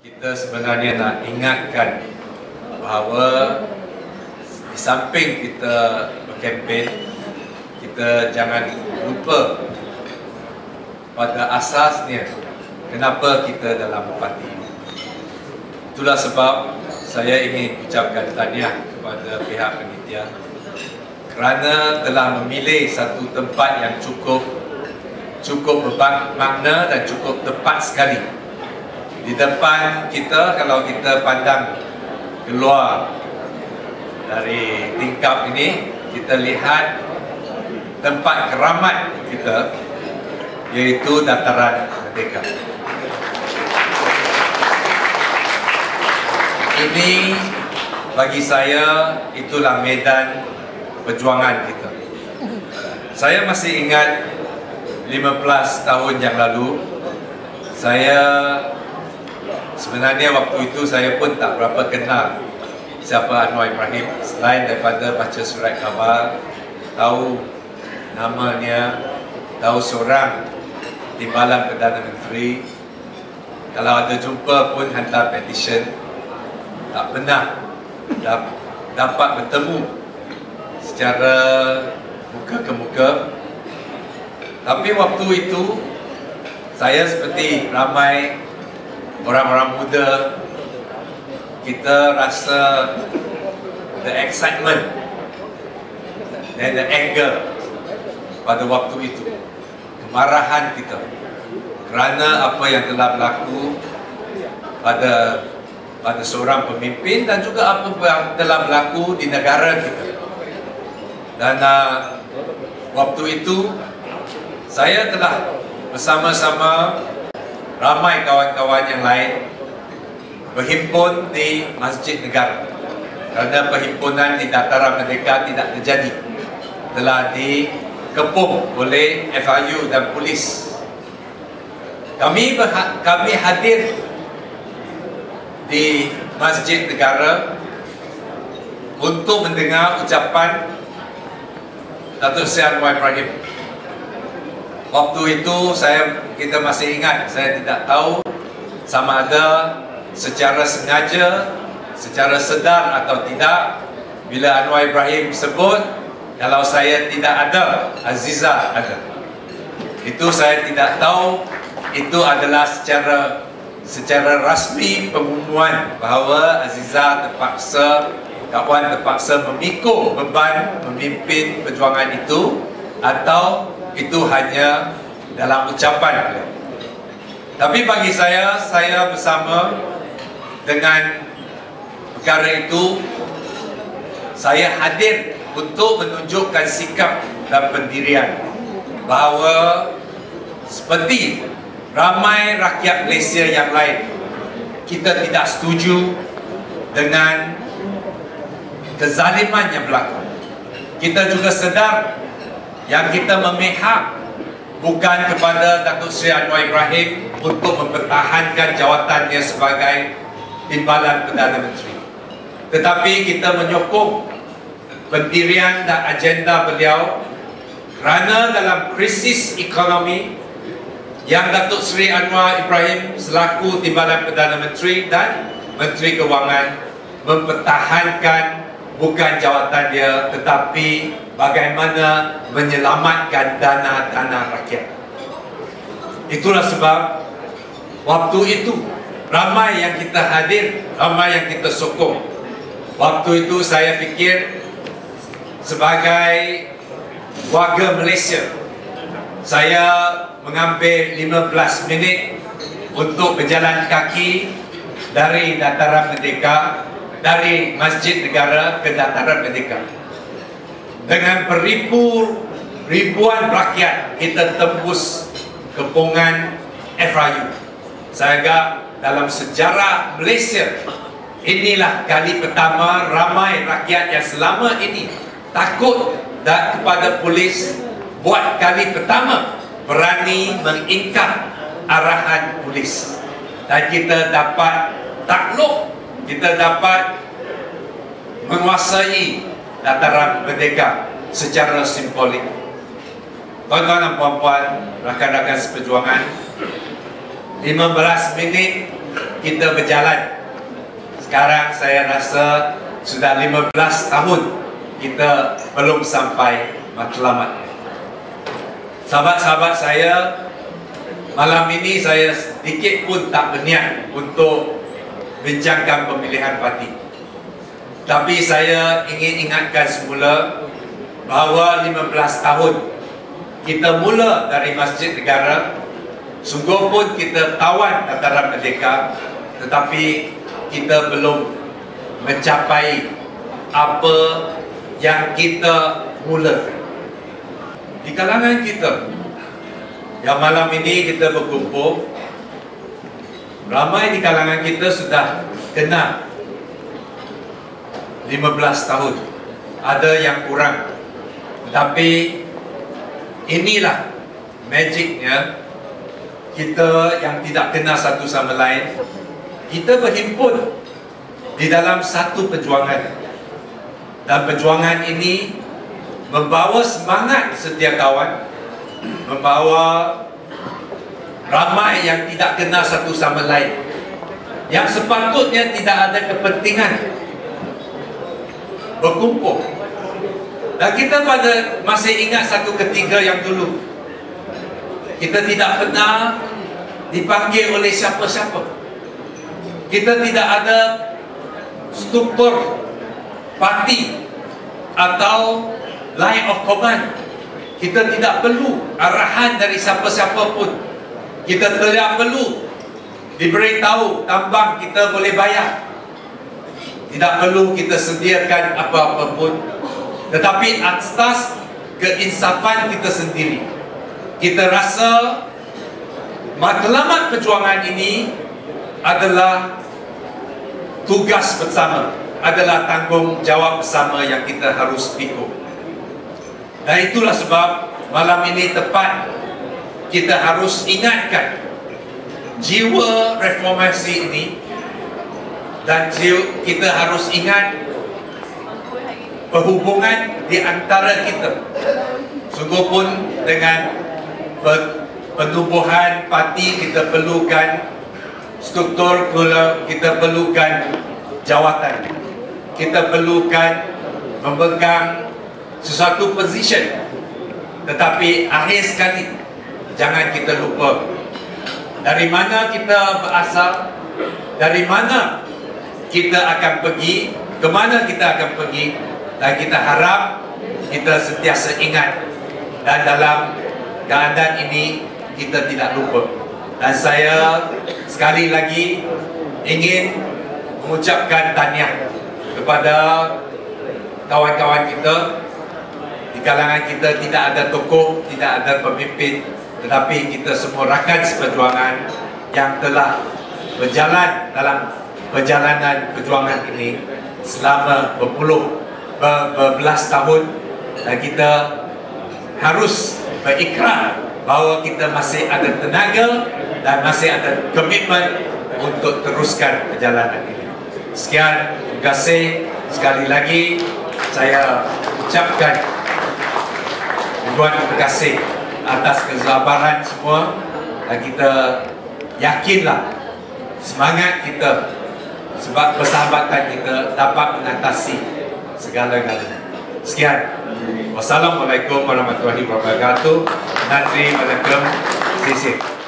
Kita sebenarnya nak ingatkan bahawa di samping kita berkempen, kita jangan lupa pada asasnya kenapa kita dalam parti ini. Itulah sebab saya ingin ucapkan tahniah kepada pihak panitia kerana telah memilih satu tempat yang cukup bermakna dan cukup tepat sekali. Di depan kita, kalau kita pandang keluar dari tingkap ini, kita lihat tempat keramat kita, iaitu Dataran Merdeka. Ini bagi saya itulah medan perjuangan kita. Saya masih ingat 15 tahun yang lalu, sebenarnya waktu itu saya pun tak berapa kenal siapa Anwar Ibrahim, selain daripada baca surat khabar, tahu namanya, tahu seorang timbalan Perdana Menteri. Kalau ada jumpa pun hantar petition, tak pernah dapat bertemu secara muka ke muka. Tapi waktu itu saya seperti ramai orang-orang muda, kita rasa the excitement dan the anger pada waktu itu, kemarahan kita kerana apa yang telah berlaku pada seorang pemimpin dan juga apa yang telah berlaku di negara kita. Dan waktu itu saya telah bersama-sama ramai kawan-kawan yang lain berhimpun di Masjid Negara, kerana perhimpunan di Dataran Merdeka tidak terjadi, telah dikepung oleh FIU dan polis. Kami hadir di Masjid Negara untuk mendengar ucapan Datuk Seri Anwar Ibrahim. Waktu itu kita masih ingat, saya tidak tahu sama ada secara sengaja, secara sedar atau tidak, bila Anwar Ibrahim sebut kalau saya tidak ada, Aziza ada. Itu saya tidak tahu itu adalah secara rasmi pengumuman bahawa Aziza terpaksa memikul beban memimpin perjuangan itu, atau itu hanya dalam ucapan. Tapi bagi saya bersama dengan perkara itu, saya hadir untuk menunjukkan sikap dan pendirian bahawa seperti ramai rakyat Malaysia yang lain, kita tidak setuju dengan kezaliman yang berlaku. Kita juga sedar yang kita memihak bukan kepada Datuk Seri Anwar Ibrahim untuk mempertahankan jawatannya sebagai timbalan Perdana Menteri, tetapi kita menyokong pendirian dan agenda beliau kerana dalam krisis ekonomi yang Datuk Seri Anwar Ibrahim selaku timbalan Perdana Menteri dan Menteri Kewangan mempertahankan bukan jawatan dia, tetapi bagaimana menyelamatkan dana-dana rakyat. Itulah sebab waktu itu ramai yang kita hadir, ramai yang kita sokong. Waktu itu saya fikir sebagai warga Malaysia, saya mengambil 15 minit untuk berjalan kaki dari Dataran Merdeka, dari Masjid Negara ke Dataran Merdeka. Dengan ribuan rakyat kita tembus kepungan FIU. Saya anggap dalam sejarah Malaysia, inilah kali pertama ramai rakyat yang selama ini takut kepada polis, buat kali pertama berani mengingkar arahan polis. Dan kita dapat takluk, kita dapat menguasai Dataran Merdeka secara simbolik. Tuan-tuan dan puan-puan, rakan-rakan seperjuangan, 15 minit kita berjalan. Sekarang saya rasa sudah 15 tahun kita belum sampai matlamat. Sahabat-sahabat saya, malam ini saya sedikit pun tak berniat untuk bincangkan pemilihan parti. Tapi saya ingin ingatkan semula bahawa 15 tahun kita mula dari Masjid Negara. Sungguh pun kita tawan Dataran Merdeka, tetapi kita belum mencapai apa yang kita mula. Di kalangan kita yang malam ini kita berkumpul, ramai di kalangan kita sudah kenal 15 tahun, ada yang kurang. Tetapi inilah magicnya kita yang tidak kenal satu sama lain, kita berhimpun di dalam satu perjuangan. Dan perjuangan ini membawa semangat setiap kawan, membawa ramai yang tidak kenal satu sama lain, yang sepatutnya tidak ada kepentingan berkumpul. Dan kita masih ingat satu ketika yang dulu kita tidak pernah dipanggil oleh siapa-siapa. Kita tidak ada struktur parti atau line of command. Kita tidak perlu arahan dari siapa-siapa pun. Kita tidak perlu diberitahu tambang kita boleh bayar. Tidak perlu kita sediakan apa-apa pun. Tetapi atas keinsafan kita sendiri, kita rasa matlamat perjuangan ini adalah tugas bersama, adalah tanggungjawab bersama yang kita harus pikul. Dan itulah sebab malam ini tepat kita harus ingatkan jiwa reformasi ini. Dan kita harus ingat perhubungan di antara kita. Sungguh pun dengan penubuhan parti kita perlukan struktur, kita perlukan jawatan, kita perlukan memegang sesuatu position. Tetapi akhir sekali jangan kita lupa dari mana kita berasal, dari mana kita akan pergi, ke mana kita akan pergi. Dan kita harap kita sentiasa ingat, dan dalam keadaan ini kita tidak lupa. Dan saya sekali lagi ingin mengucapkan tahniah kepada kawan-kawan kita. Di kalangan kita tidak ada tokoh, tidak ada pemimpin, tetapi kita semua rakan seperjuangan yang telah berjalan dalam perjalanan perjuangan ini selama berbelas tahun. Dan kita harus berikrar bahawa kita masih ada tenaga dan masih ada komitmen untuk teruskan perjalanan ini. Sekian, terima kasih. Sekali lagi saya ucapkan ribuan terima kasih atas kesabaran semua. Dan kita yakinlah semangat kita, sebab persahabatan kita dapat mengatasi segala-galanya. Sekian. Wassalamualaikum warahmatullahi wabarakatuh. Nanti Assalamualaikum. Sisi.